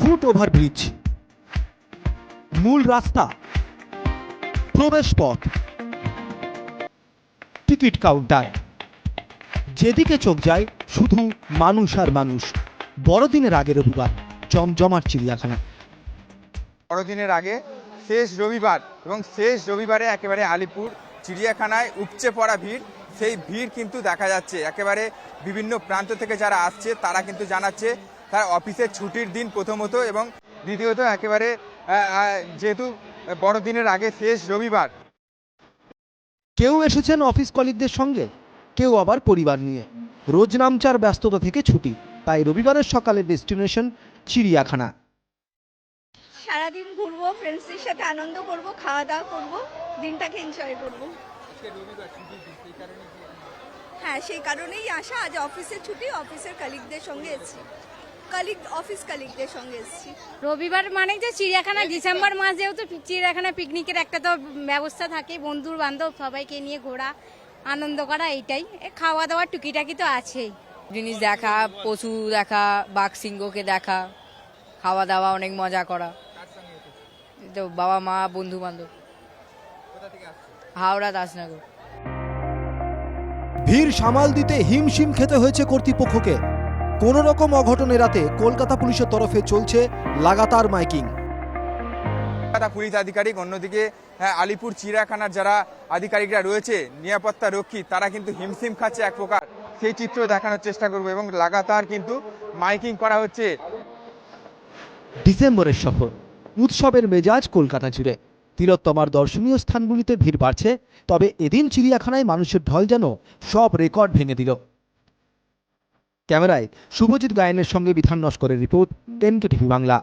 Foot overbridge, মূল রাস্তা, প্রবেশ পথ, টিকিট কাউন্টার, যেদিকে চোখ যায় শুধু মানুষ আর মানুষ। বড়দিনের আগে রবিবার জমজমাট চিড়িয়াখানা। বড়দিনের আগে শেষ রবিবার এবং শেষ রবিবারে একেবারে আলিপুর চিড়িয়াখানায় উপচে পড়া ভিড়। সেই ভিড় কিন্তু দেখা যাচ্ছে একেবারে বিভিন্ন প্রান্ত থেকে যারা আসছে তারা কিন্তু জানাচ্ছে তার অফিসের ছুটির দিন প্রথমত, এবং দ্বিতীয়ত একেবারে যেহেতু বড়দিনের আগে শেষ রবিবার। কেউ এসেছেন অফিস কলিগদের সঙ্গে, কেউ আবার পরিবার নিয়ে। রোজ নামচার ব্যস্ততা থেকে ছুটি, তাই রবিবারের সকালে ডেস্টিনেশন চিড়িয়াখানা। সারাদিন ঘুরবো, ফ্রেন্ডসদের সাথে আনন্দ করব, খাওয়া দাওয়া করব, দিনটাকে এনজয় করব। হ্যাঁ, সেই কারণেই আসা। আজ অফিসের ছুটি, অফিসের কালিগদের সঙ্গে এসেছি, অফিস কালিগদের সঙ্গে এসেছি। রবিবার মানে যে চিড়িয়াখানা, ডিসেম্বর মাস যেহেতু চিড়িয়াখানা পিকনিকের একটা তো ব্যবস্থা থাকে, বন্ধু বান্ধব সবাইকে নিয়ে ঘোরা, আনন্দ করা, এইটাই। খাওয়া দাওয়া টুকিটাকি তো আছেই। জিনিস দেখা, পশু দেখা, বাঘ সিংহকে দেখা, খাওয়া দাওয়া, অনেক মজা করা। তো বাবা মা বন্ধু বান্ধব। হাওড়া দাসনগর। ভিড় সামাল দিতে হিমশিম খেতে হয়েছে কর্তৃপক্ষকে। কোনো রকম অঘটন এড়াতে কলকাতা পুলিশের তরফে চলছে লাগাতার মাইকিং। কলকাতা পুলিশ আধিকারিক, অন্যদিকে আলিপুর চিড়িয়াখানার যারা আধিকারিকরা রয়েছে, নিরাপত্তা রক্ষী, তারা কিন্তু হিমশিম খাচ্ছে এক প্রকার। সেই চিত্র দেখানোর চেষ্টা করবো এবং লাগাতার কিন্তু মাইকিং করা হচ্ছে। ডিসেম্বরের সফর, উৎসবের মেজাজ কলকাতা জুড়ে। তিলোত্তমার দর্শনীয় স্থানগুলিতে ভিড় বাড়ছে, তবে এদিন চিড়িয়াখানায় মানুষের ঢল যেন সব রেকর্ড ভেঙে দিল। ক্যামেরায় শুভজিৎ গায়েনের সঙ্গে বিধান নস্করের রিপোর্ট, 10 টিভি বাংলা।